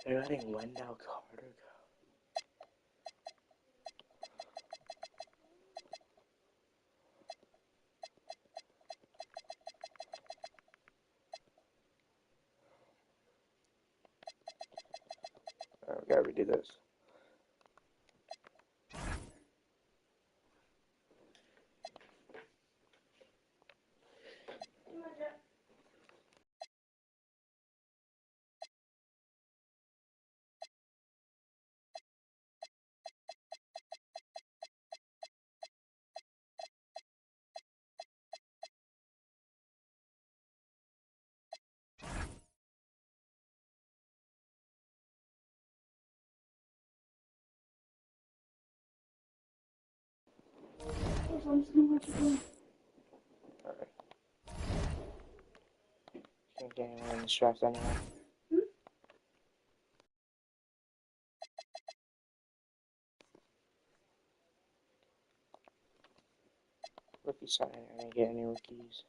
They're letting Wendell Carter go. Alright, we gotta redo this. I'm just gonna watch it go. Alright. Can't get anyone in this draft anyway. Rookie signing, I didn't get any rookies.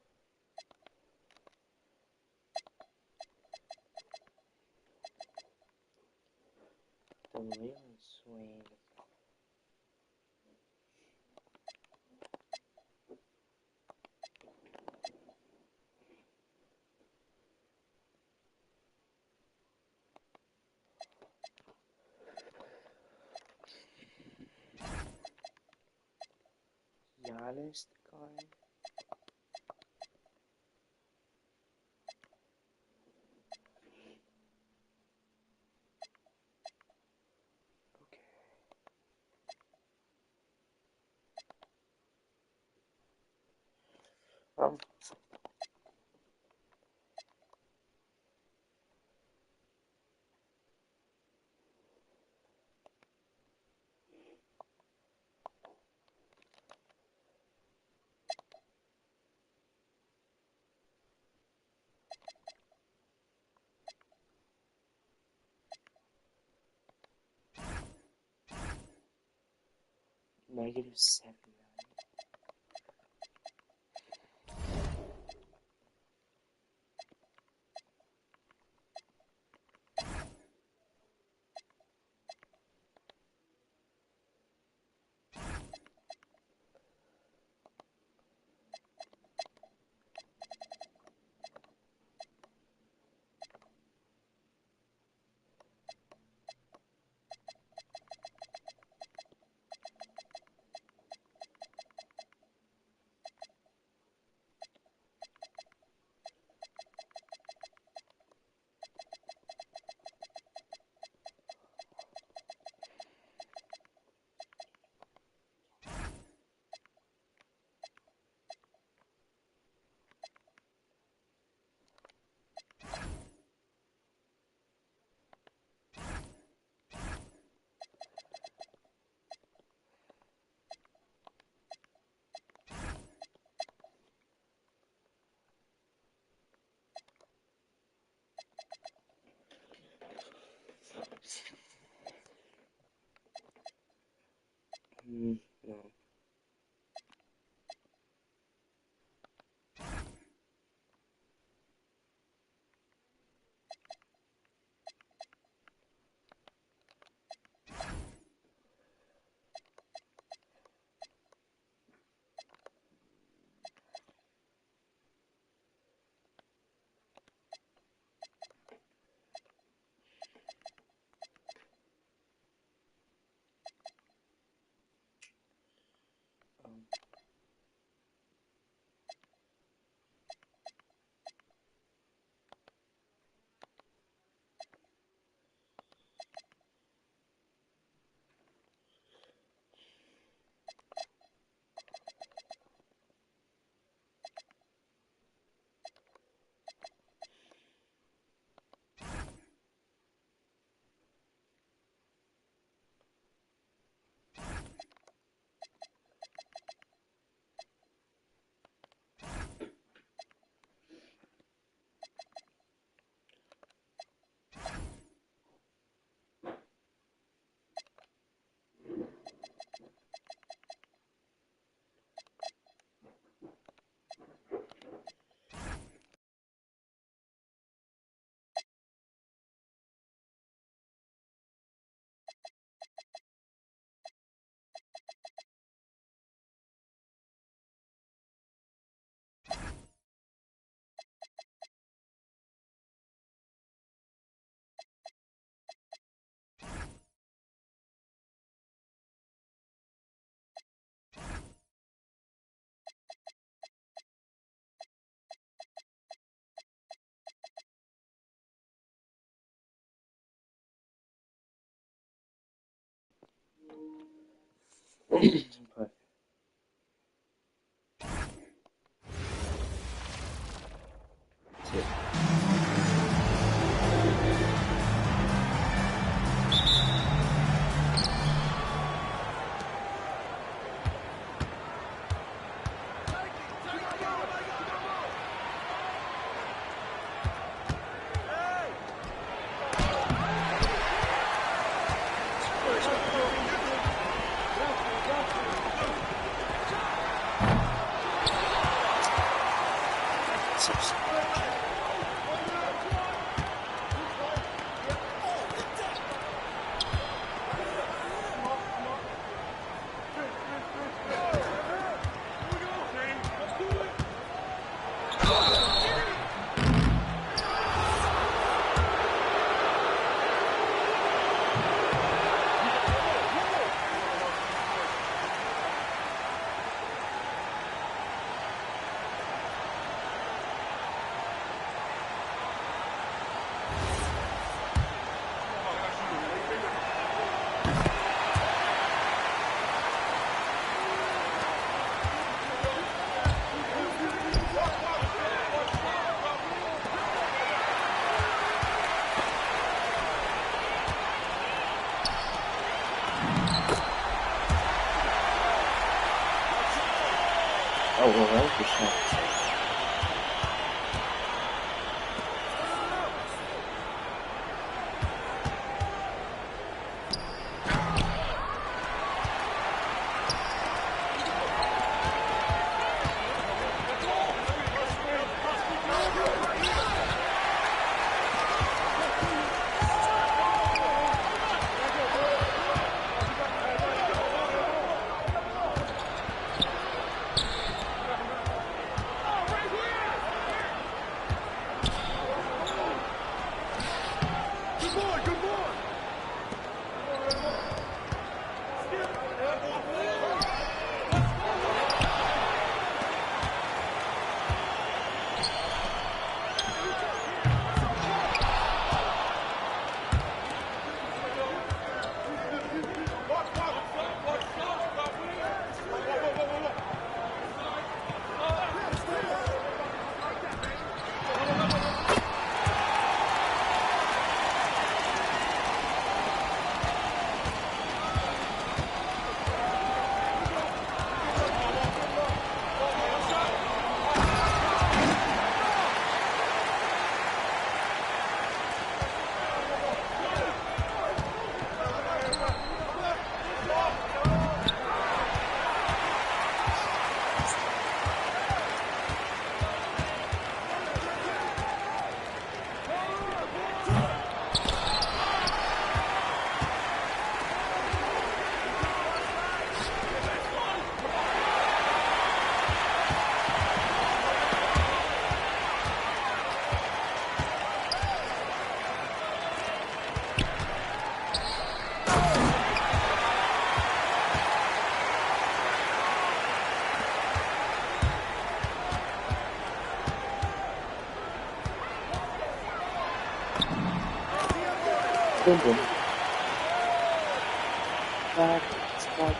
The Leland Swain. Giannis decline. Okay. Um. -7. But that's it. Oh, well, that was just nice. Boom, boom. Back, back.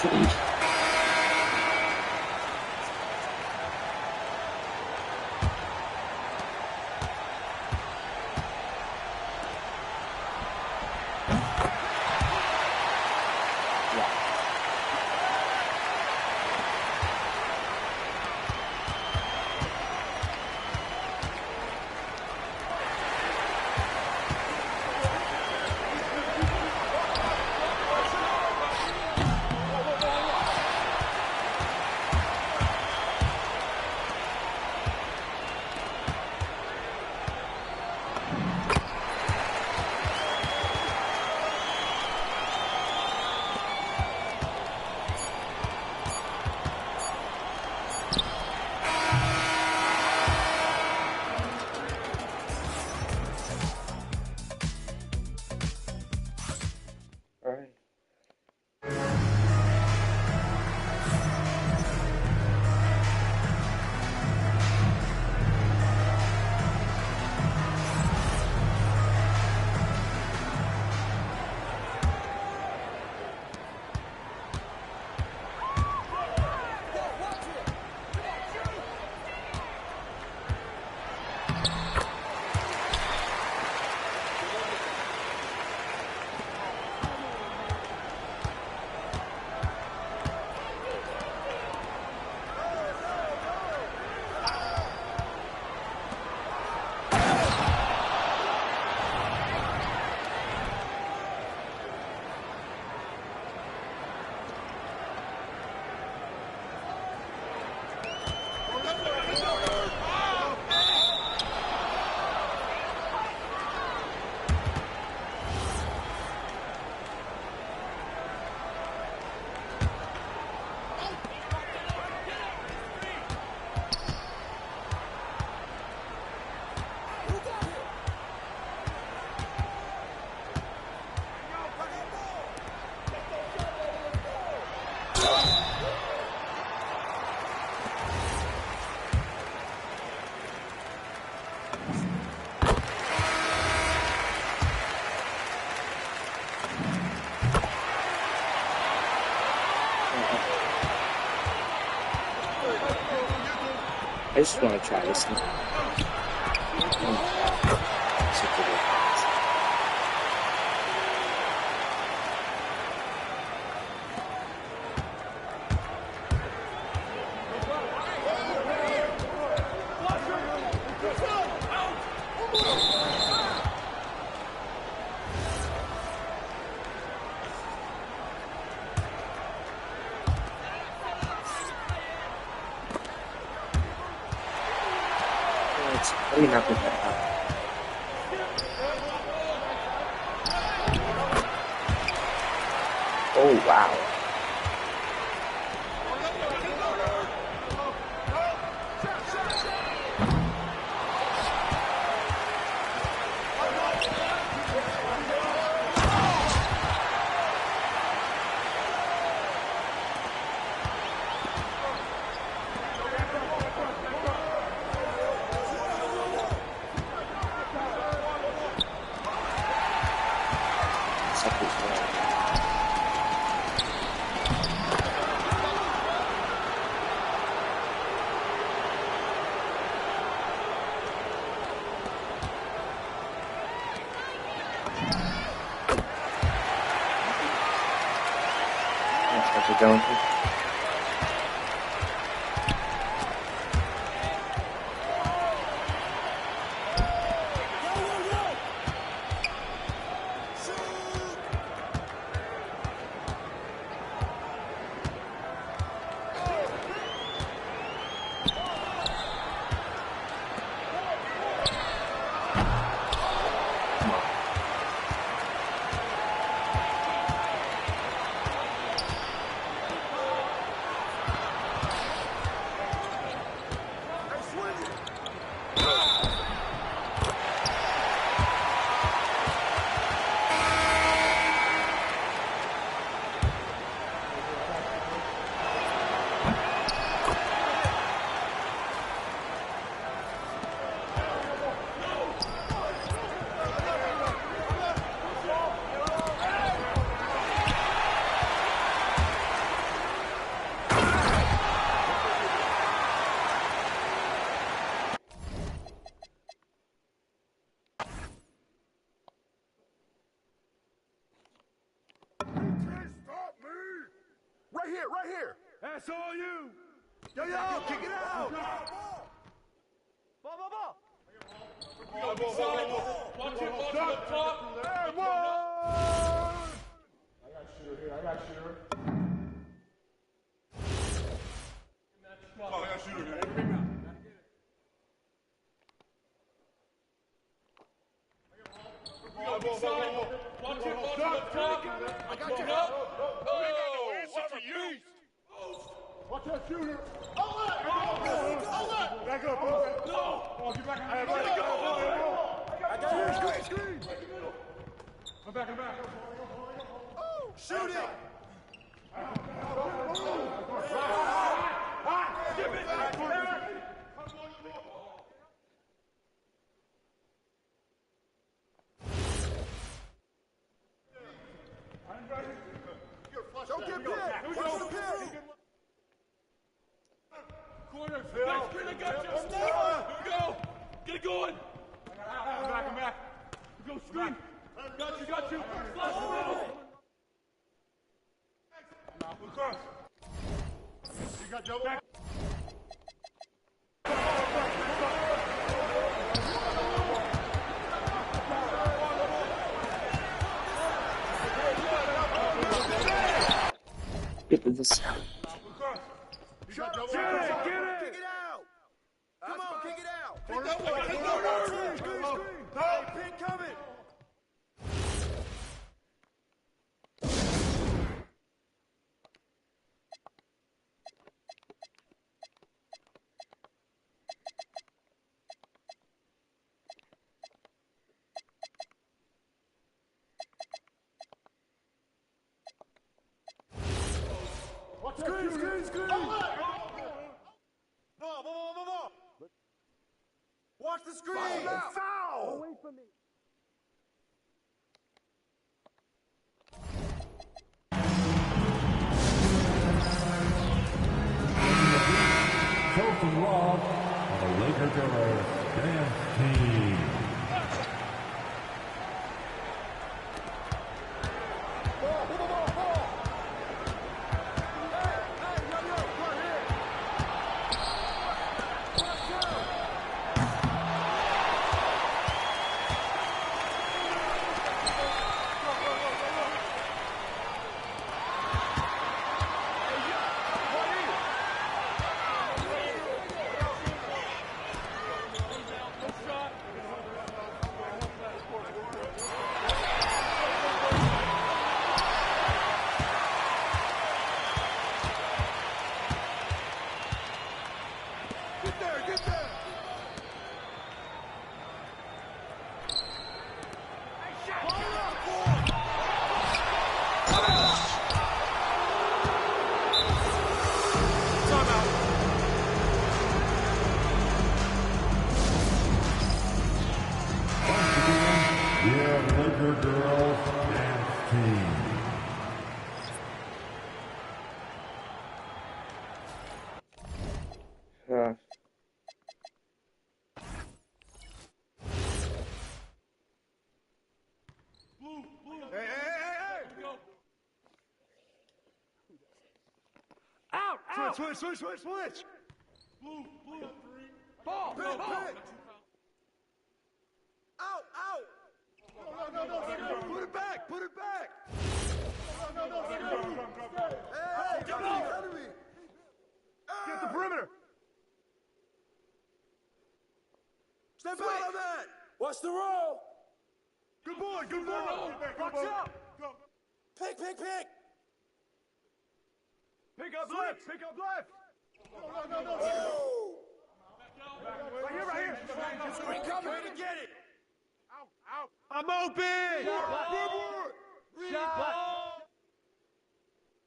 Sweet. I just want to try this thing. Probably not going to happen. Oh, wow. Going through. Right here. That's all you. Yo, kick it out. Ball. Watch it up top. Hey, one. I got shooter here. I got shooter here. Ball. Watch it up top. I got you. Watch a beast! Watch that shooter! Outlet! Back up, bro! No! Oh, get back! I got it! Screen! I'm back! Oh! Shoot it! Give it! Don't get pinned! Watch the pin! Corner! Next screen, I got you! Here we go! Get it going! I'm back! Go screen! Got you! Flash the middle! Across! You got double back! Get this out. Get it! Kick it out! Come on, kick it out! Screen! Pin coming! Screen! Ball! Watch the screen! Foul! Away from me! Kofi Love Laker Girls Dance Team. Yeah, Laker Girls Dance Team. Out! Switch! Blue. Ball! Out! Put it back! Hey, come on! Get the perimeter! Step out on that! Watch the roll! Good boy! Box up! Pick! Pick up left! No! Right here! Screen cover! Way to get it! Out! I'm open!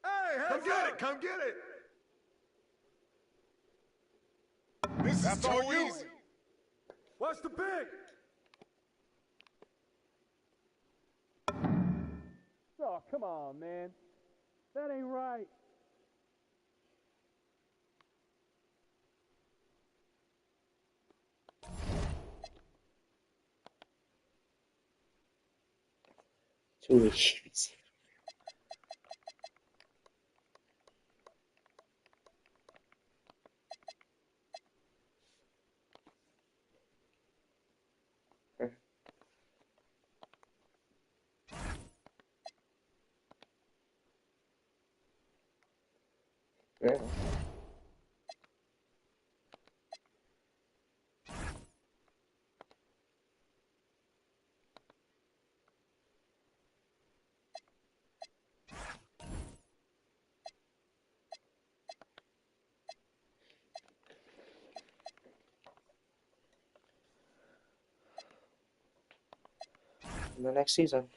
Hey, come get it! This is too easy. Watch the pick! Oh, come on, man. That ain't right. Too easy. Yeah. In the next season.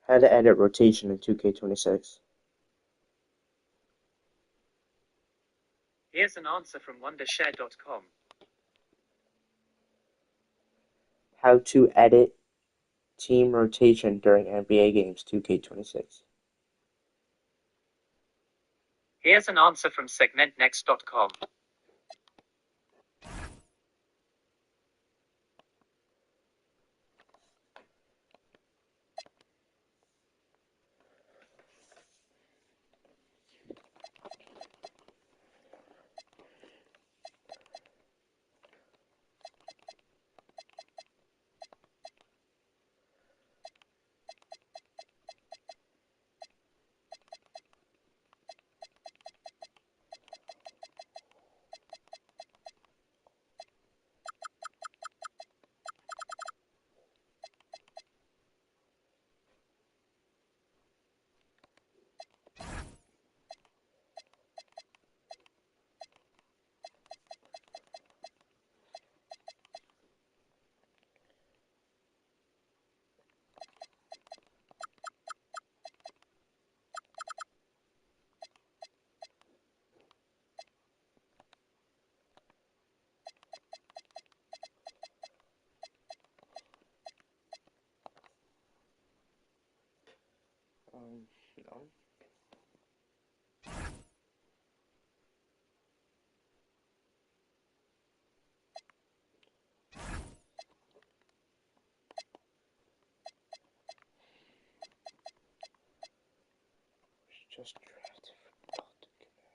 How to edit rotation in 2K26. Here's an answer from Wondershare.com. How to edit team rotation during NBA games 2K26. Here's an answer from SegmentNext.com. down. Just drafted for Delta Command.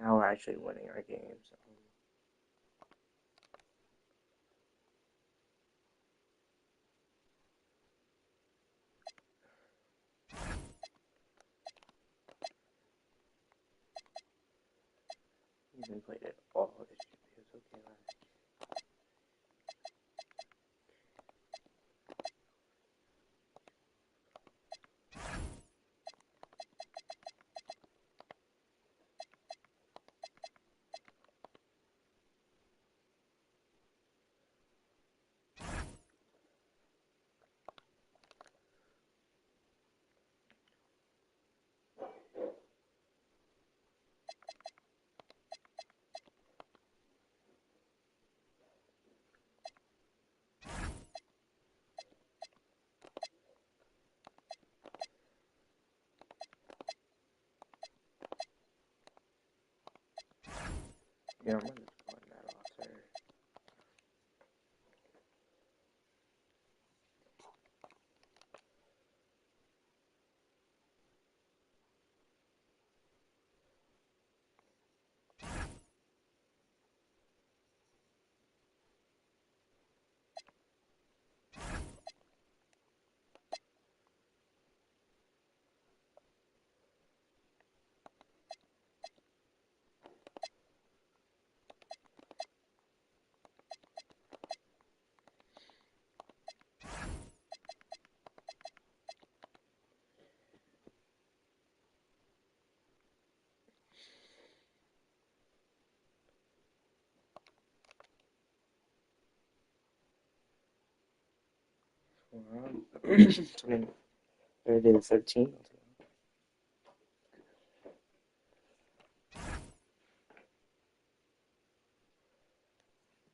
Now we're actually winning our games. Even played it all. It should be okay. Yeah, I'm gonna just run that off there. Thursday the 13th.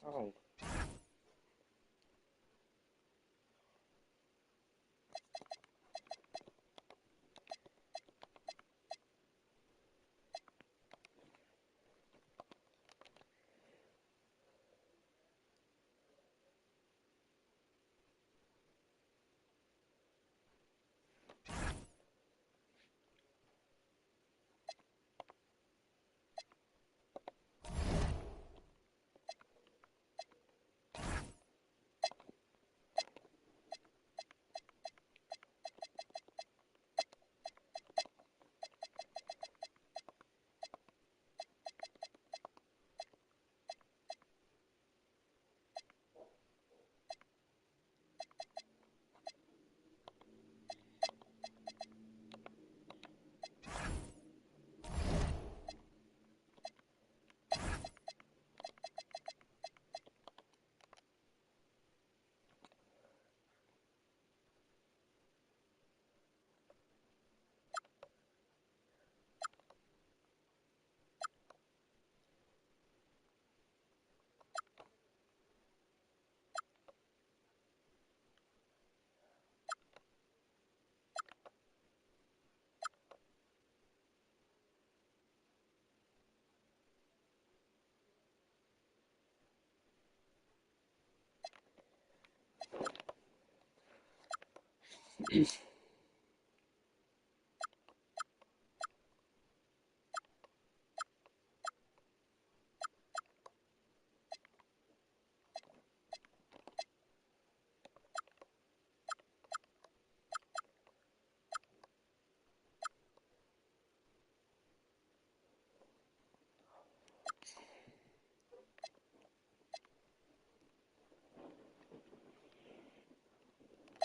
Oh.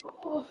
Oh.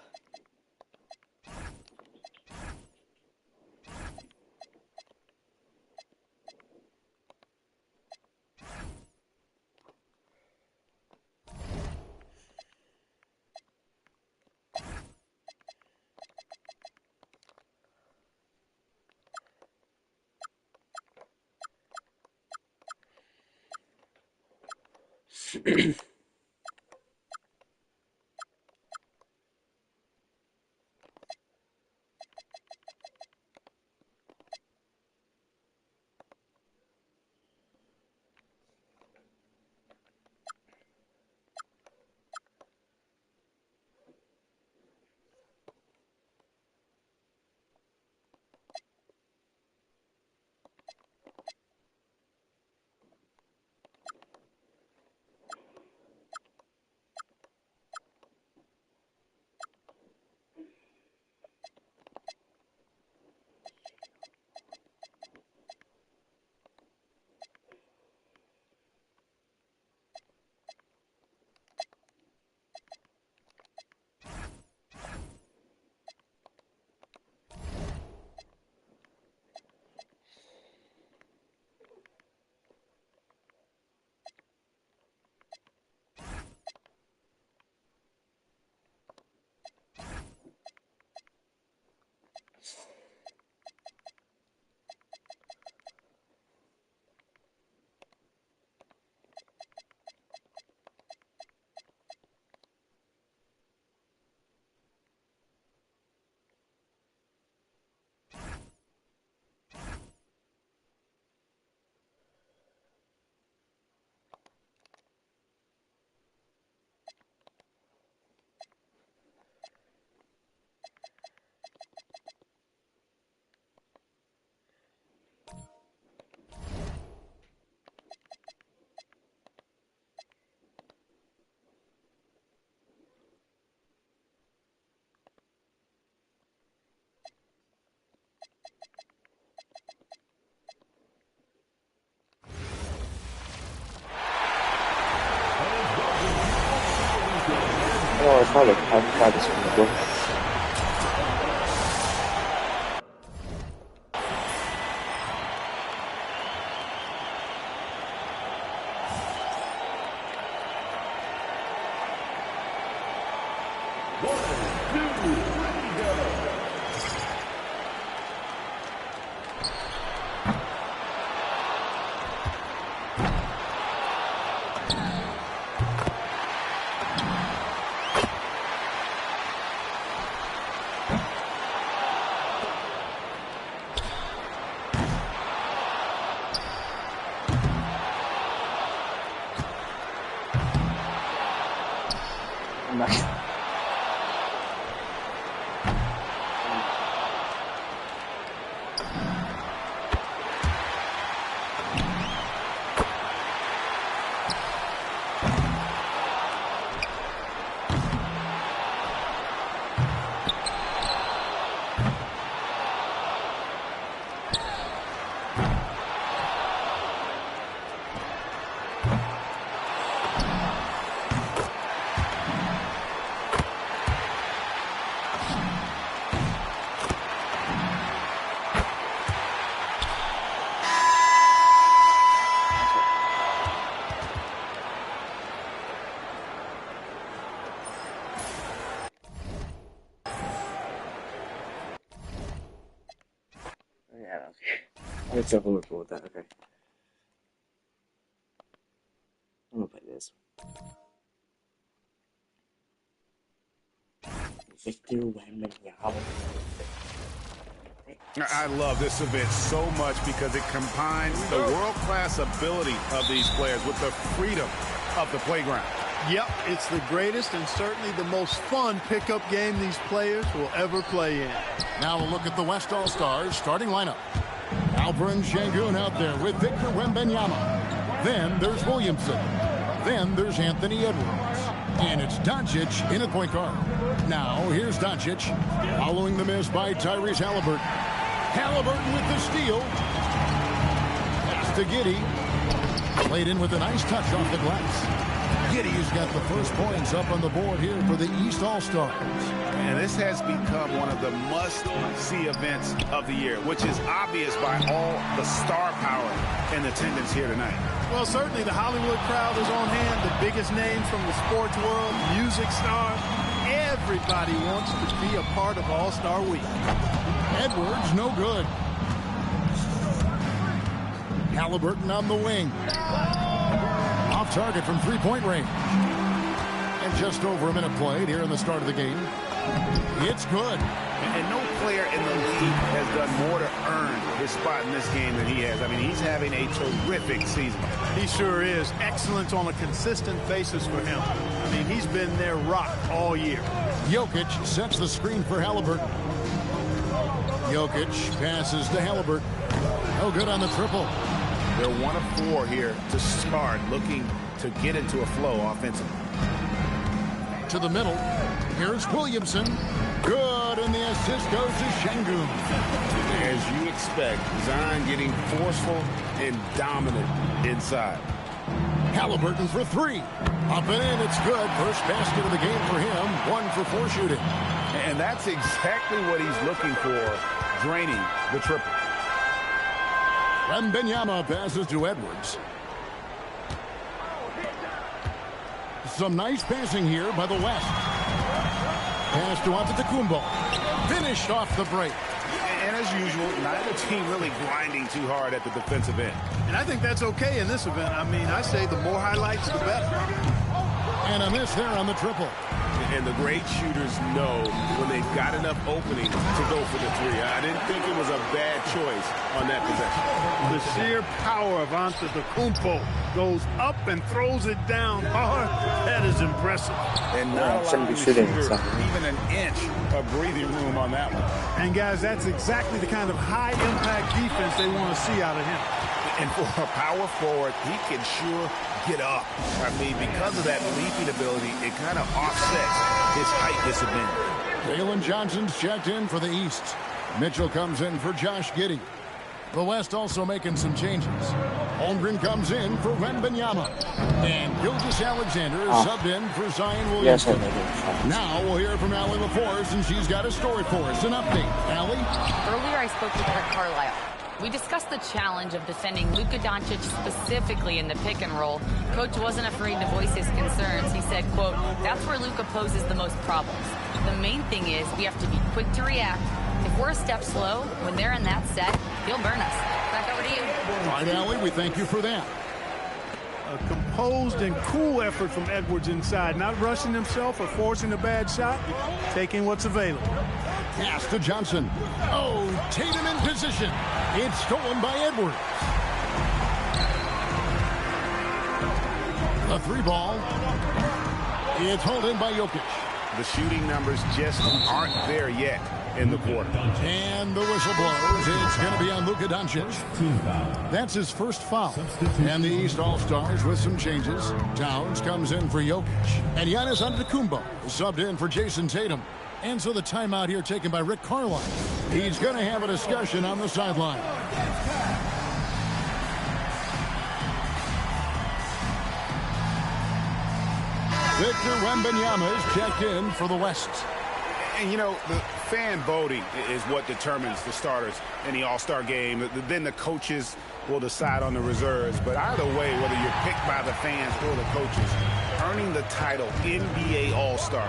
Oh, I thought I've tried this one before. I'm not. Yeah, I don't care. Let's have a look with that. Okay. I'm gonna play this. Victor Wembanyama. I love this event so much because it combines the world-class ability of these players with the freedom of the playground. Yep, it's the greatest and certainly the most fun pickup game these players will ever play in. Now a look at the West All-Stars starting lineup. Alperen Sengun out there with Victor Wembanyama. Then there's Williamson. Then there's Anthony Edwards. And it's Doncic in at point guard. Now here's Doncic following the miss by Tyrese Halliburton. Halliburton with the steal. Pass to Giddey. Played in with a nice touch off the glass. Giddy's got the first points up on the board here for the East All-Stars. And this has become one of the must-see events of the year, which is obvious by all the star power in attendance here tonight. Well, certainly the Hollywood crowd is on hand, the biggest names from the sports world, music stars. Everybody wants to be a part of All-Star Week. Edwards, no good. Halliburton on the wing. Off target from three-point range. And just over a minute played here in the start of the game. It's good. And no player in the league has done more to earn his spot in this game than he has. I mean, he's having a terrific season. He sure is. Excellence on a consistent basis for him. I mean, he's been their rock all year. Jokic sets the screen for Halliburton. Jokic passes to Halliburton. No good on the triple. They're 1 of 4 here to start, looking to get into a flow offensively. To the middle. Here's Williamson. Good, and the assist goes to Şengün. As you expect, Zion getting forceful and dominant inside. Halliburton for 3. Up and in, it's good. First basket of the game for him. 1 for 4 shooting. And that's exactly what he's looking for, draining the triple. Wembanyama passes to Edwards. Some nice passing here by the West. Pass to Antetokounmpo. Finished off the break. And as usual, neither team really grinding too hard at the defensive end. And I think that's okay in this event. I mean, I say the more highlights, the better. And a miss there on the triple. And the great shooters know when they've got enough opening to go for the 3. I didn't think it was a bad choice on that possession. The sheer power of Antetokounmpo goes up and throws it down hard. That is impressive. And not allowing the shooter even an inch of breathing room on that one. And guys, that's exactly the kind of high-impact defense they want to see out of him. And for a power forward, he can sure get up. I mean, because of that leaping ability, it kind of offsets his height disadvantage. Jalen Johnson's checked in for the East. Mitchell comes in for Josh Giddey. The West also making some changes. Holmgren comes in for Wembanyama. And Gilgeous-Alexander is subbed in for Zion Williamson. Now we'll hear from Allie LaForce, and she's got a story for us. An update. Allie? Earlier I spoke with Rick Carlisle. We discussed the challenge of defending Luka Doncic specifically in the pick and roll. Coach wasn't afraid to voice his concerns. He said, quote, that's where Luka poses the most problems. The main thing is we have to be quick to react. If we're a step slow, when they're in that set, he'll burn us. Back over to you. All right, Allie, we thank you for that. A composed and cool effort from Edwards inside. Not rushing himself or forcing a bad shot. Taking what's available. Pass to Johnson. Oh, Tatum in position. It's stolen by Edwards. The 3 ball. It's hauled in by Jokic. The shooting numbers just aren't there yet in the quarter. And the whistle blows. It's going to be on Luka Doncic. That's his first foul. And the East All-Stars with some changes. Towns comes in for Jokic. And Giannis Antetokounmpo subbed in for Jason Tatum. And so the timeout here taken by Rick Carlisle. He's going to have a discussion on the sideline. Victor Wembanyama is checked in for the West. And, you know, the fan voting is what determines the starters in the All-Star game. Then the coaches will decide on the reserves. But either way, whether you're picked by the fans or the coaches, earning the title NBA All-Star,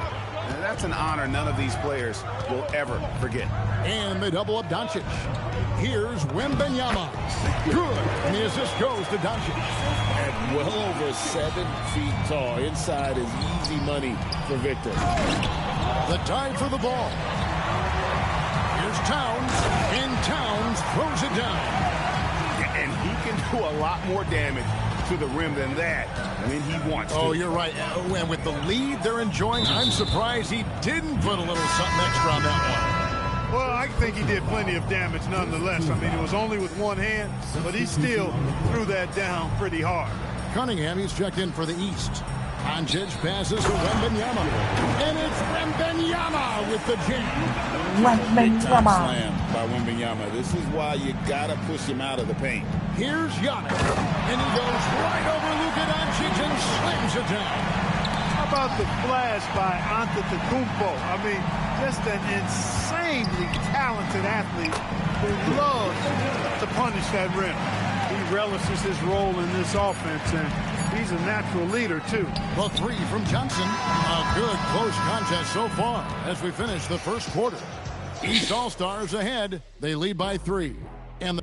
that's an honor none of these players will ever forget. And they double up Doncic. Here's Wembanyama. Good. And the assist goes to Doncic. At well over 7 feet tall. Inside is easy money for Victor. The dive for the ball. Here's Towns. And Towns throws it down. And he can do a lot more damage to the rim than that when he wants to. Oh, you're right. And with the lead they're enjoying, I'm surprised he didn't put a little something extra on that one. Well, I think he did plenty of damage nonetheless. I mean, it was only with one hand, but he still threw that down pretty hard. Cunningham, he's checked in for the East. Doncic passes to Wembanyama. And it's Wembanyama with the jam. Wembanyama. Slam by Wembanyama. This is why you got to push him out of the paint. Here's Giannis. And he goes right over Luka Doncic and slams it down. about the flash by Antetokounmpo? I mean, just an insanely talented athlete who loves to punish that rim. He relishes his role in this offense, and he's a natural leader, too. The three from Johnson. A good close contest so far as we finish the first quarter. East All-Stars ahead. They lead by 3. And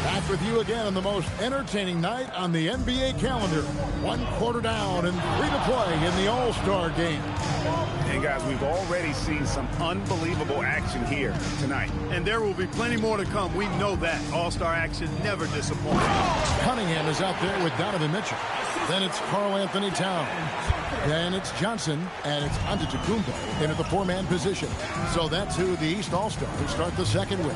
back with you again on the most entertaining night on the NBA calendar. 1 quarter down and 3 to play in the All-Star game. And guys, we've already seen some unbelievable action here tonight. And there will be plenty more to come. We know that. All-Star action never disappoints. Cunningham is out there with Donovan Mitchell. Then it's Karl-Anthony Towns. Then it's Johnson, and it's Antetokounmpo in at the 4-man position. So that's who the East All-Stars start the second with.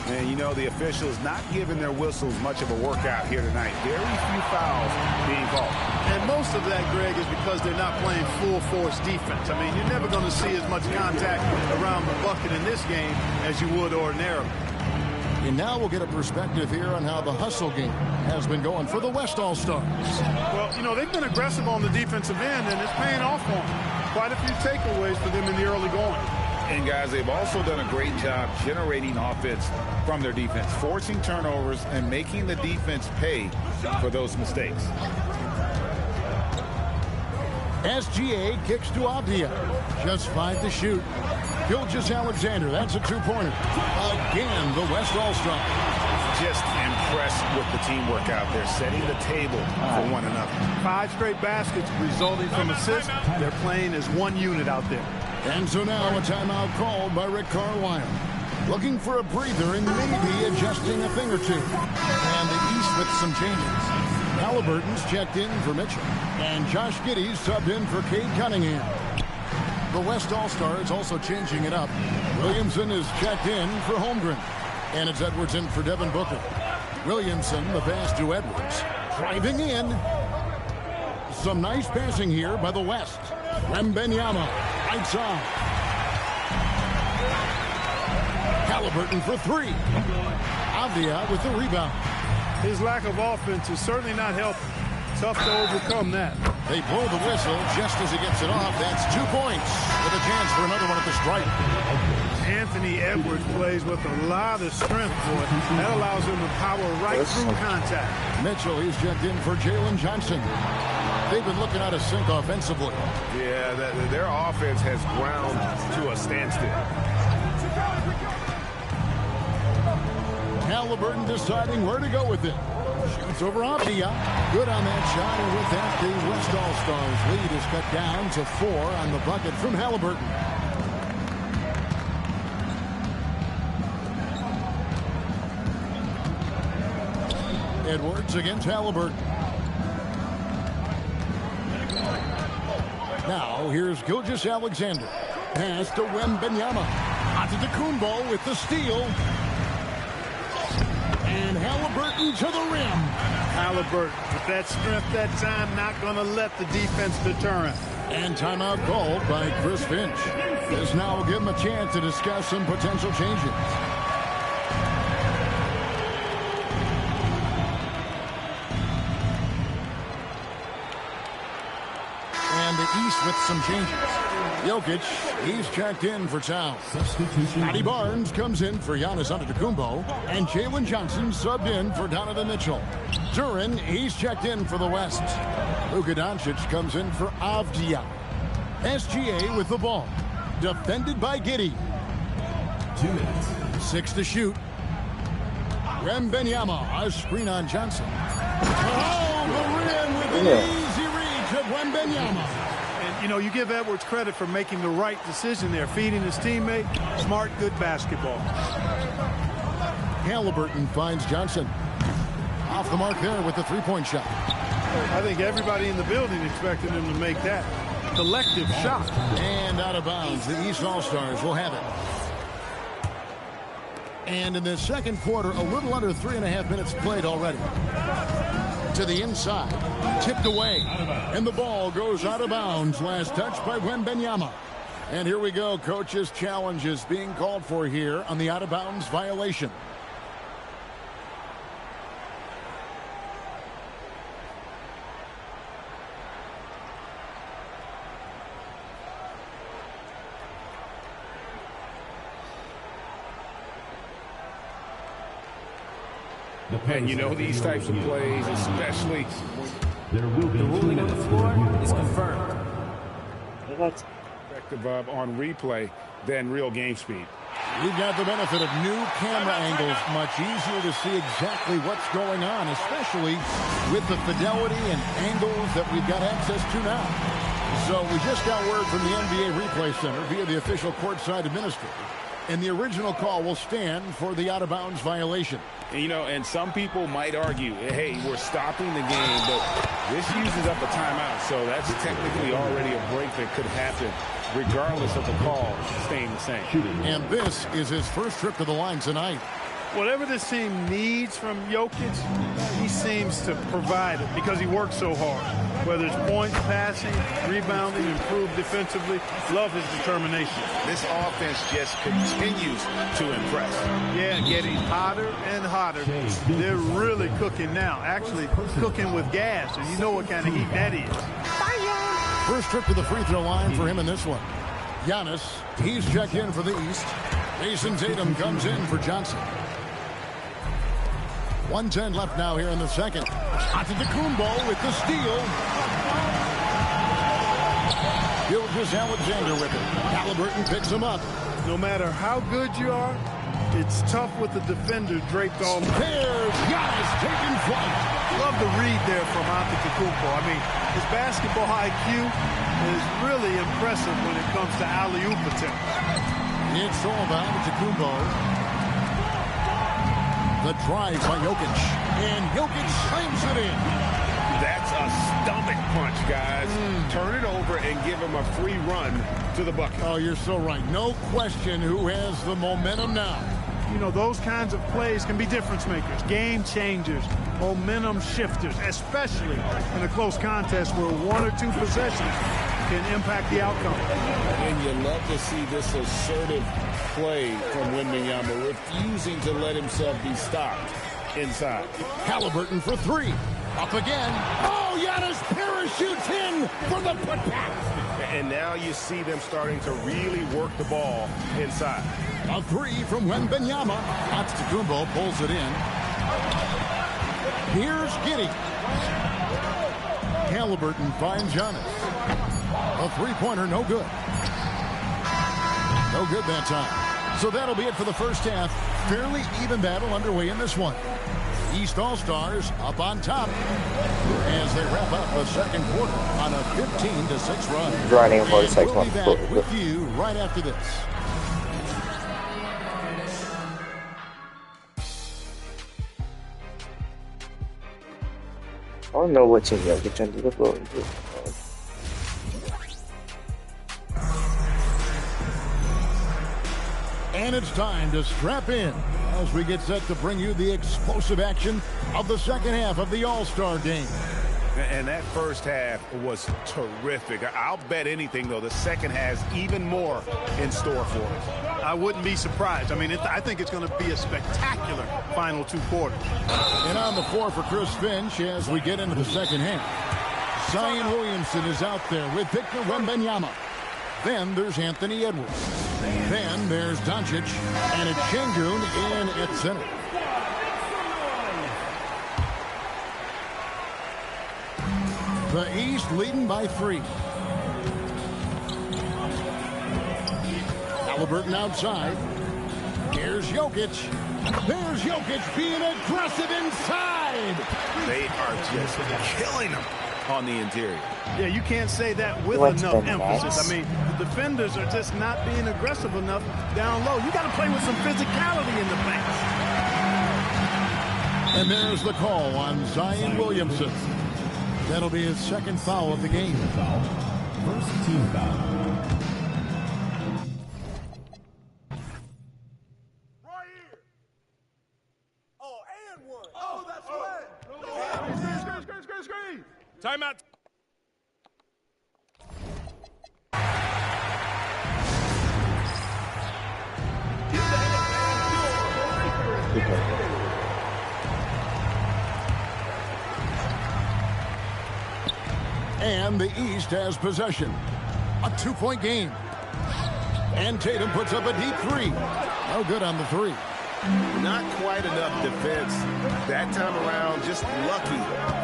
And, you know, the officials not giving their whistles much of a workout here tonight. Very few fouls being called. And most of that, Greg, is because they're not playing full-force defense. I mean, you're never going to see as much contact around the bucket in this game as you would ordinarily. And now we'll get a perspective here on how the hustle game has been going for the West All-Stars. Well, you know, they've been aggressive on the defensive end, and it's paying off for them. Quite a few takeaways for them in the early going. And, guys, they've also done a great job generating offense from their defense, forcing turnovers and making the defense pay for those mistakes. SGA kicks to Avdia. Just 5 to shoot. Gilgeous-Alexander, that's a 2-pointer. Again, the West All-Stars. Just impressed with the teamwork out there, setting the table for one another. 5 straight baskets resulting from assists. They're playing as one unit out there. And so now a timeout called by Rick Carlisle. Looking for a breather and maybe adjusting a thing or two. And the East with some changes. Halliburton's checked in for Mitchell. And Josh Giddey's subbed in for Cade Cunningham. The West All-Stars also changing it up. Williamson is checked in for Holmgren. And it's Edwards in for Devin Booker. Williamson, the pass to Edwards. Driving in. Some nice passing here by the West. Wembanyama, lights on. Halliburton for 3. Avdia with the rebound. His lack of offense is certainly not helping. Tough to overcome that. They blow the whistle just as he gets it off. That's 2 points with a chance for another one at the stripe. Anthony Edwards plays with a lot of strength, boy. That allows him to power right through contact. Mitchell, he's checked in for Jalen Johnson. They've been looking out of sync offensively. Yeah, their offense has ground to a standstill. Halliburton deciding where to go with it. Shoots over Avdia. Good on that shot, and with that, the West All-Stars lead is cut down to 4 on the bucket from Halliburton. Edwards against Halliburton. Now, here's Gilgeous-Alexander. Pass to Wembanyama. Antetokounmpo with the steal. And Halliburton to the rim. Halliburton, with that strength that time, not going to let the defense deter him. And timeout called by Chris Finch. This now will give him a chance to discuss some potential changes. And the East with some changes. Jokic, he's checked in for Towns. Scotty Barnes comes in for Giannis Antetokounmpo. And Jalen Johnson subbed in for Donovan Mitchell. Duren, he's checked in for the West. Luka Doncic comes in for Avdia. SGA with the ball. Defended by Giddey. 2 minutes. 6 to shoot. Wembanyama, a screen on Johnson. Oh, the rim with an easy reach of Wembanyama. And, you know, you give Edwards credit for making the right decision there, feeding his teammate. Smart, good basketball. Halliburton finds Johnson. Off the mark there with the 3-point shot. I think everybody in the building expected him to make that collective shot. And out of bounds. The East All-Stars will have it. And in the second quarter, a little under 3.5 minutes played already. To the inside. Tipped away. And the ball goes out of bounds. Last touch by Wembanyama. And here we go. Coach's challenge is being called for here on the out-of-bounds violation. And you know these types of plays, especially There will be The ruling on the floor is confirmed. Hey, that's effective on replay than real game speed. We've got the benefit of new camera angles. Much easier to see exactly what's going on, especially with the fidelity and angles that we've got access to now. So we just got word from the NBA Replay Center via the official courtside administrator. And the original call will stand for the out-of-bounds violation. You know, and some people might argue, hey, we're stopping the game, but this uses up a timeout, so that's technically already a break that could happen, regardless of the call staying the same. And this is his first trip to the line tonight. Whatever this team needs from Jokic, he seems to provide it because he works so hard. Whether it's points, passing, rebounding, improved defensively, love his determination. This offense just continues to impress. Yeah, getting hotter and hotter. They're really cooking now, actually cooking with gas, and you know what kind of heat that is. First trip to the free throw line for him in this one. Giannis, he's checked in for the East. Jason Tatum comes in for Johnson. 1:10 left now here in the second. Antetokounmpo with the steal. Gilgeous-Alexander with it. Halliburton picks him up. No matter how good you are, it's tough with the defender draped all. There's Giannis taking flight. Love the read there from Antetokounmpo. I mean, his basketball IQ is really impressive when it comes to alley-oop attempts. It's all about Antetokounmpo. The drive by Jokic. And Jokic slams it in. That's a stomach punch, guys. Turn it over and give him a free run to the bucket. Oh, you're so right. No question who has the momentum now. You know, those kinds of plays can be difference makers, game changers, momentum shifters, especially in a close contest where one or two possessions can impact the outcome. And you love to see this assertive play from Wembanyama, refusing to let himself be stopped inside. Halliburton for three. Up again. Oh, Giannis parachutes in for the putback. And now you see them starting to really work the ball inside. A three from Wembanyama. Antetokounmpo pulls it in. Here's Giddey. Halliburton finds Giannis. A three-pointer, no good. No good that time. So that'll be it for the first half. Fairly even battle underway in this one. East All-Stars up on top as they wrap up the second quarter on a 15-6 run. running for the second We'll be one. back with you right after this. I don't know what's in Jokic under the floor. And it's time to strap in as we get set to bring you the explosive action of the second half of the All-Star game. And that first half was terrific. I'll bet anything, though, the second has even more in store for us. I wouldn't be surprised. I mean, I think it's going to be a spectacular final two quarters. And on the floor for Chris Finch as we get into the second half. Zion Williamson is out there with Victor Wembanyama. Then there's Anthony Edwards. Then there's Doncic, and it's Şengün in at center. The East leading by 3. Halliburton outside. Here's Jokic. There's Jokic being aggressive inside. They are just killing them on the interior. Yeah, you can't say that with What's enough the emphasis. max? I mean, the defenders are just not being aggressive enough down low. You got to play with some physicality in the paint. And there's the call on Zion Williamson. That'll be his second foul of the game. First team foul. Right here. Oh, and one. Oh, that's right. Screen. Timeout. And the East has possession. A two-point game. And Tatum puts up a deep three. No good on the three. Not quite enough defense. That time around, just lucky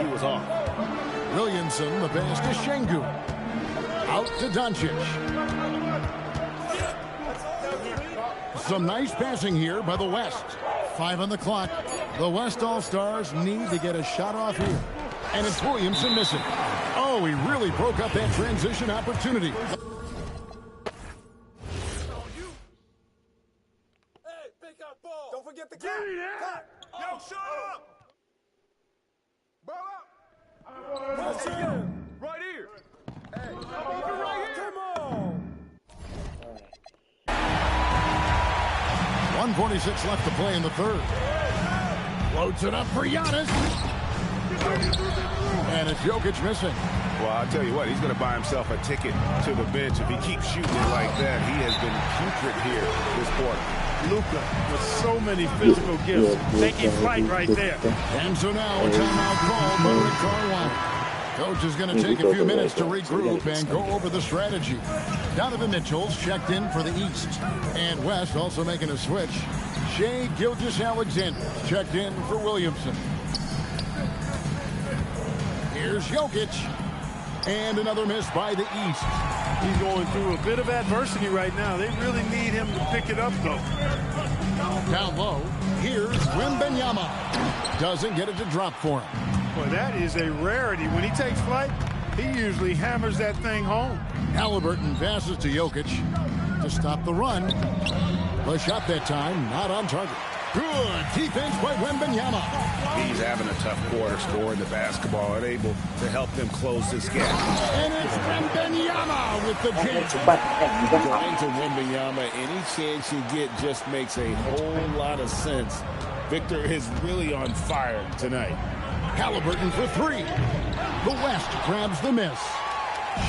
he was off. Williamson, the pass to Şengün. Out to Doncic. Some nice passing here by the West. 5 on the clock. The West All-Stars need to get a shot off here. And it's Williamson missing. Oh, he really broke up that transition opportunity. Don't forget the cut. Yo, shut up! Ball up! Right here! Hey, right here! Come on! 1:46 left to play in the third. Floats it up for Giannis. And it's Jokic missing. Well, I'll tell you what, he's going to buy himself a ticket to the bench. If he keeps shooting it like that, he has been putrid here this quarter. Luka with so many physical gifts. Taking flight right there. And so now a timeout called by Rick Carlisle. Coach is going to take a few minutes to regroup and go over the strategy. Donovan Mitchell's checked in for the East. And West also making a switch. Shai Gilgeous-Alexander checked in for Williamson. Here's Jokic. And another miss by the East. He's going through a bit of adversity right now. They really need him to pick it up, though. Down low, here's Wembanyama. Doesn't get it to drop for him. Boy, that is a rarity. When he takes flight, he usually hammers that thing home. Halliburton passes to Jokic to stop the run. The shot that time, not on target. Good defense by Wembanyama. He's having a tough quarter scoring the basketball and able to help them close this gap. And it's Wembanyama with the jam. Going to Wembanyama, any chance you get just makes a whole lot of sense. Victor is really on fire tonight. Halliburton for 3. The West grabs the miss.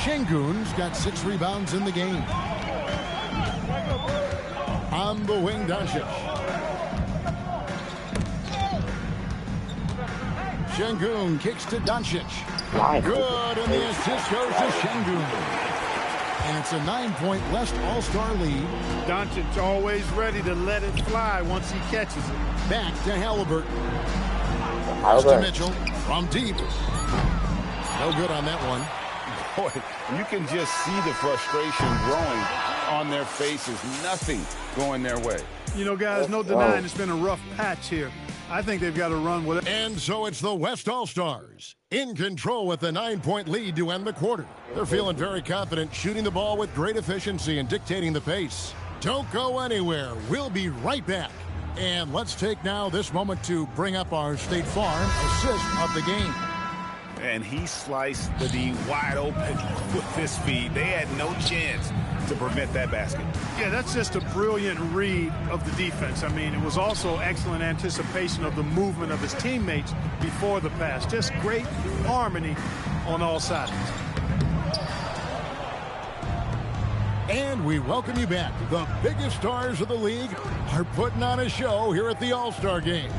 Şengün's got 6 rebounds in the game. On the wing, Doncic. Şengün kicks to Doncic. Good, and the assist goes to Şengün. And it's a 9-point West All-Star lead. Doncic always ready to let it fly once he catches it. Back to Halliburton. To Mitchell from deep. No good on that one. Boy, you can just see the frustration growing on their faces. Nothing going their way. You know, guys, no denying it's been a rough patch here. I think they've got to run with it. And so it's the West All-Stars in control with a 9-point lead to end the quarter. They're feeling very confident, shooting the ball with great efficiency and dictating the pace. Don't go anywhere. We'll be right back. And let's take now this moment to bring up our State Farm assist of the game. And he sliced the D wide open with his feet. They had no chance to prevent that basket. Yeah, that's just a brilliant read of the defense. I mean, it was also excellent anticipation of the movement of his teammates before the pass. Just great harmony on all sides. And we welcome you back. The biggest stars of the league are putting on a show here at the All-Star Game.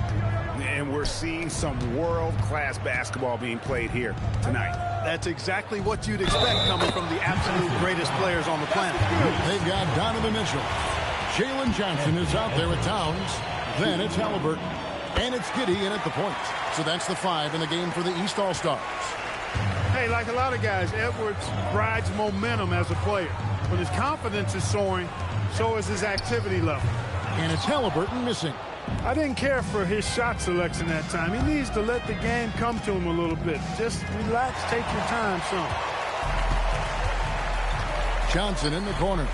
And we're seeing some world-class basketball being played here tonight. That's exactly what you'd expect coming from the absolute greatest players on the planet. They've got Donovan Mitchell. Jalen Johnson is out there with Towns. Then it's Halliburton. And it's Giddey in at the point. So that's the 5 in the game for the East All-Stars. Hey, like a lot of guys, Edwards rides momentum as a player. When his confidence is soaring, so is his activity level. And it's Halliburton missing. I didn't care for his shot selection that time. He needs to let the game come to him a little bit. Just relax, take your time, son. Johnson in the corner.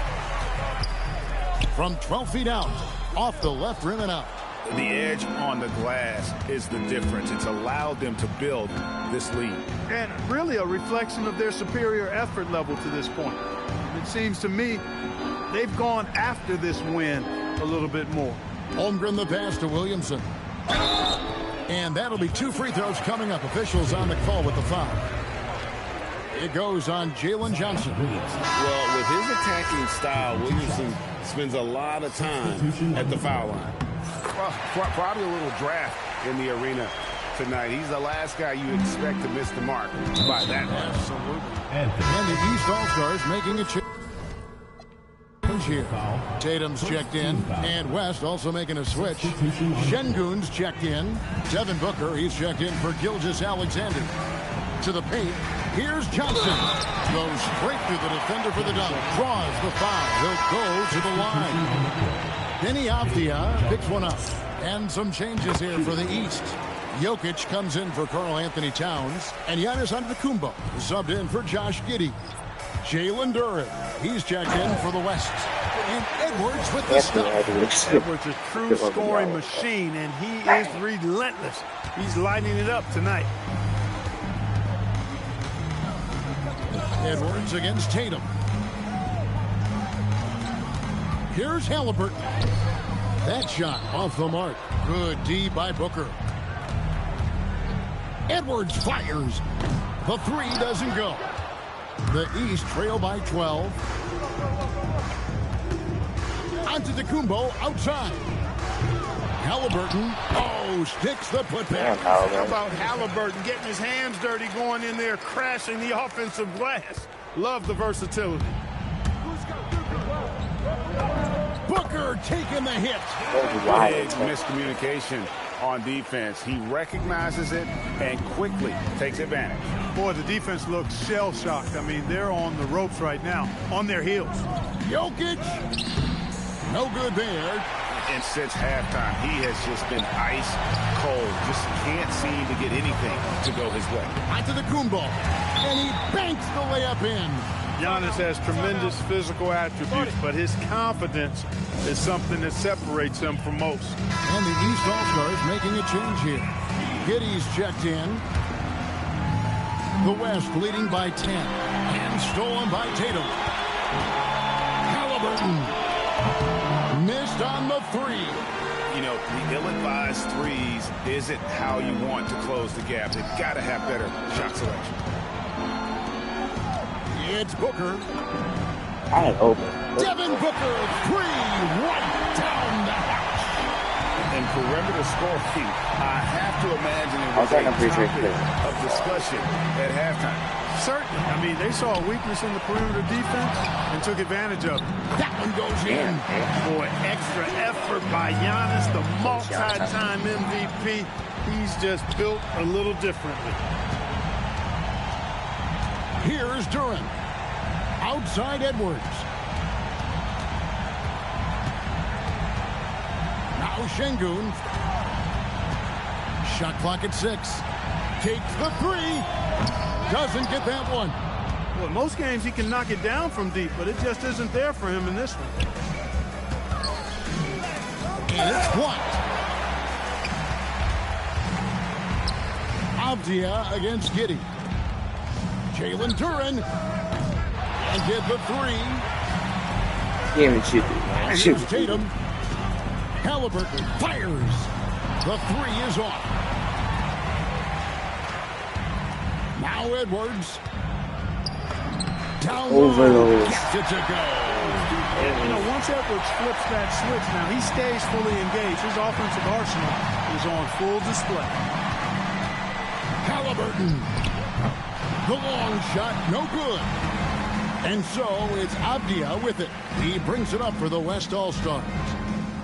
From 12 feet out, off the left rim and out. The edge on the glass is the difference. It's allowed them to build this lead. And really a reflection of their superior effort level to this point. It seems to me they've gone after this win a little bit more. Holmgren the pass to Williamson. And that'll be 2 free throws coming up. Officials on the call with the foul. It goes on Jalen Johnson. Well, with his attacking style, Williamson spends a lot of time at the foul line. Well, probably a little draft in the arena tonight. He's the last guy you expect to miss the mark by that much. Absolutely. And the East All-Stars making a change change here. Tatum's checked in, and West also making a switch. Şengün's checked in. Devin Booker, he's checked in for Gilgeous-Alexander. To the paint, here's Johnson. Goes straight through the defender for the dunk. Draws the foul. He'll go to the line. Deni Avdija picks one up. And some changes here for the East. Jokic comes in for Karl-Anthony Towns. And Giannis Antetokounmpo subbed in for Josh Giddey. Jalen Duren, he's checked in for the West. And Edwards with the stop. Edwards a true scoring machine, and he is relentless. He's lighting it up tonight. Edwards against Tatum. Here's Halliburton. That shot off the mark. Good D by Booker. Edwards fires. The three doesn't go. The East trail by 12. Antetokounmpo outside. Halliburton, sticks the putback. How about Halliburton getting his hands dirty, going in there, crashing the offensive glass. Love the versatility. Booker taking the hit. Big miscommunication on defense. He recognizes it and quickly takes advantage. Boy, the defense looks shell-shocked. I mean, they're on the ropes right now, on their heels. Jokic, no good there. And since halftime, he has just been ice cold. Just can't seem to get anything to go his way. Antetokounmpo, and he banks the layup in. Giannis has tremendous physical attributes, but his confidence is something that separates him from most. And the East All-Stars making a change here. Giddey's checked in. The West leading by 10. And stolen by Tatum. Halliburton missed on the three. You know, the ill-advised threes isn't how you want to close the gap. They've got to have better shot selection. It's Booker. I had open. Devin Booker, three, right down the house. And perimeter scoring, I have to imagine it was Okay, a I'm pretty sure topic of discussion at halftime. Certainly. I mean, they saw a weakness in the perimeter defense and took advantage of it. That one goes in. Boy, extra effort by Giannis, the multi-time MVP. He's just built a little differently. Here's Duren. Outside Edwards. Now Şengün. Shot clock at 6. Takes the three. Doesn't get that one. Well, most games he can knock it down from deep, but it just isn't there for him in this one. And it's blocked. Avdija against Giddey. Jalen Duren. And get the three. He didn't even shoot it, man. And here's Tatum. Halliburton fires. The three is off. Now Edwards. Down low. Gets it to go. You know, once Edwards flips that switch now, he stays fully engaged. His offensive arsenal is on full display. Halliburton. The long shot, no good. And so it's Avdija with it. He brings it up for the West All-Stars.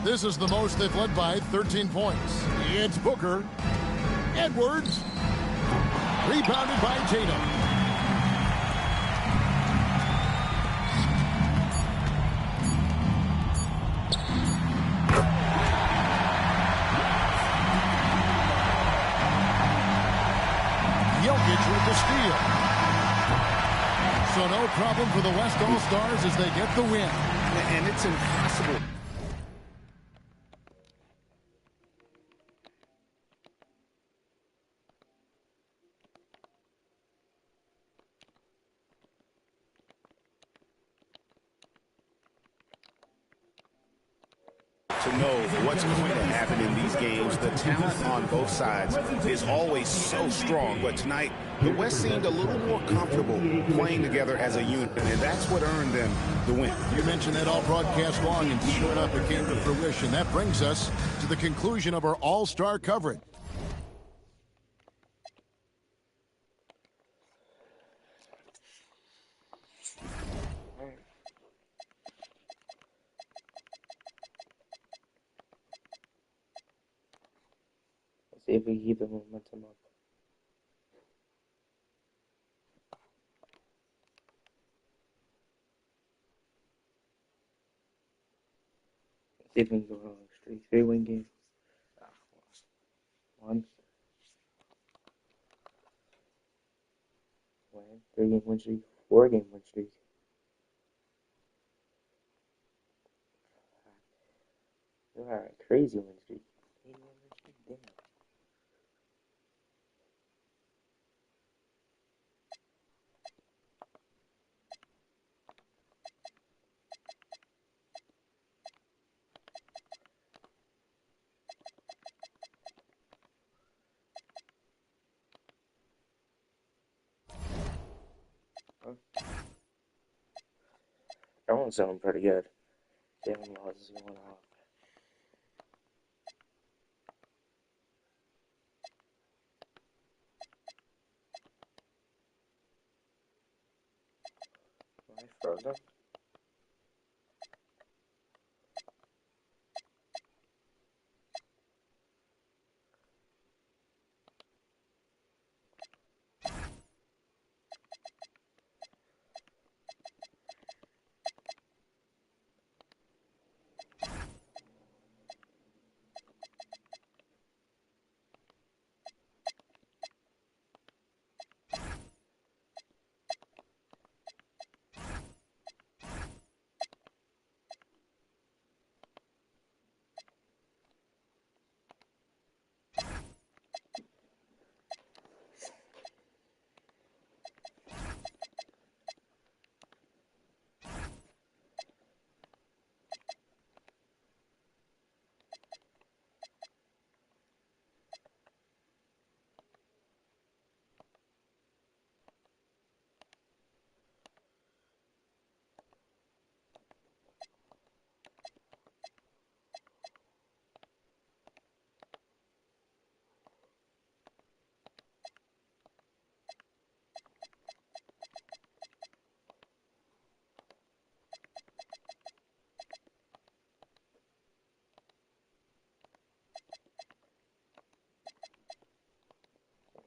This is the most they've led by 13 points. It's Booker. Edwards. Rebounded by Tatum. Jokic with the steal. So no problem for the West All-Stars as they get the win. And it's impossible. To know what's going to happen in these games. The talent on both sides is always so strong, but tonight the West seemed a little more comfortable playing together as a unit, and that's what earned them the win. You mentioned that all broadcast long, and sure enough, it came to fruition. That brings us to the conclusion of our all-star coverage. See if we keep the momentum up. See if we can go on a straight 3-win game. 1 win, 3-game win streak, 4-game win streak. You are a crazy win streak. 8-game win streak, damn. Everyone's doing pretty good. Jalen Laws is going off. I frozen.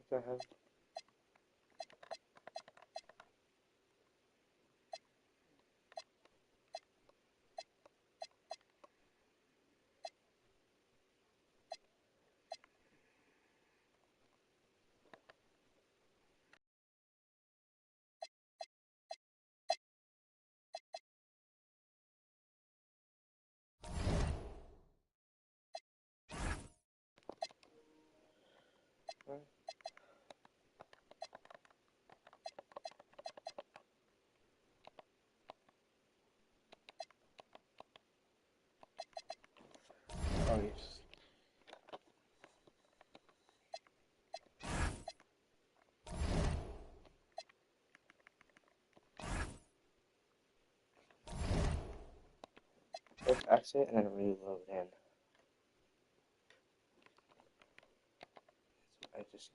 What the hell? Oh, yes. Let's exit and then reload in. I just.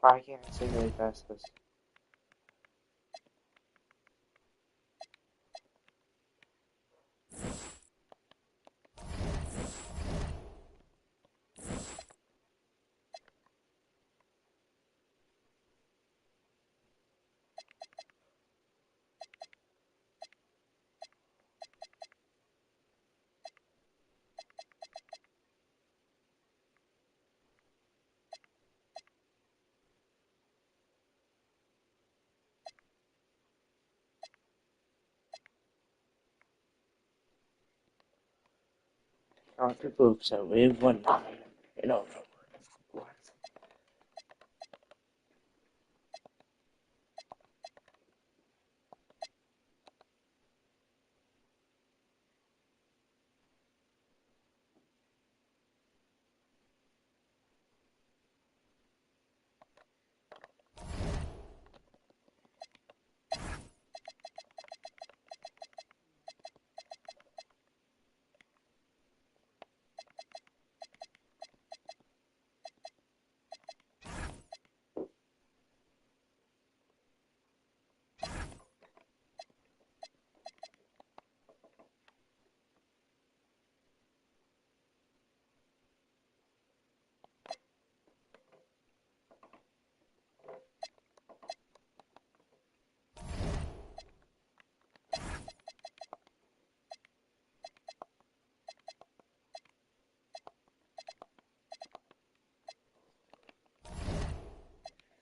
Why can't I say really fast this? After poop, so we have one. You know. What?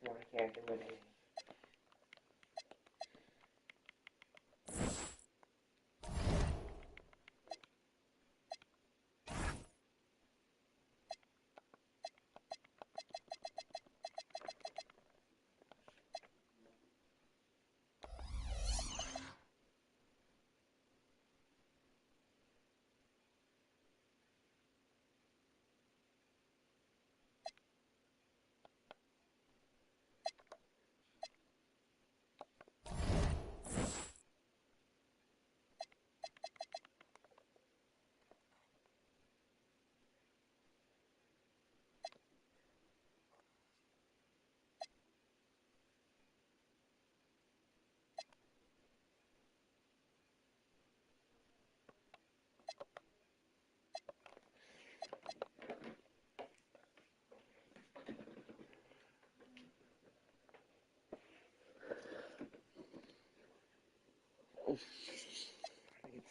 No, I can't do it.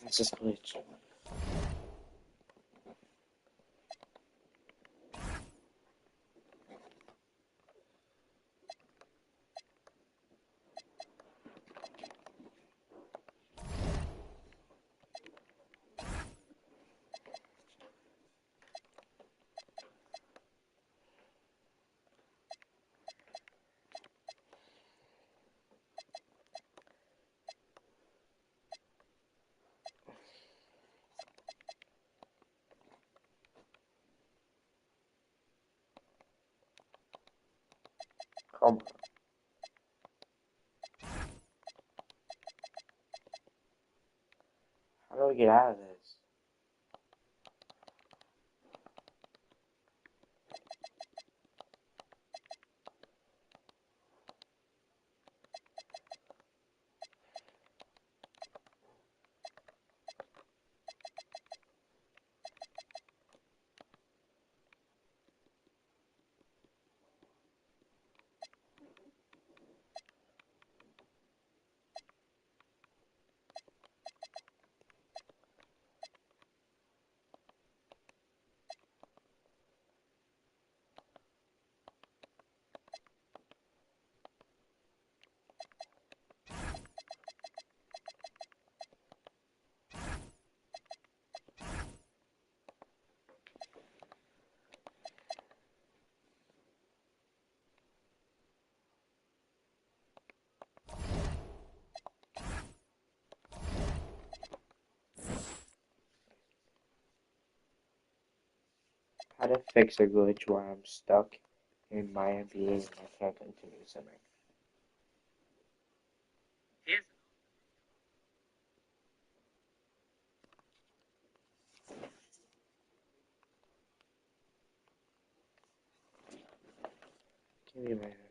It's just glitch. Come on. How do I get out of this? How to fix a glitch where I'm stuck in my NBA and I can't continue swimming. Here's Give me a minute.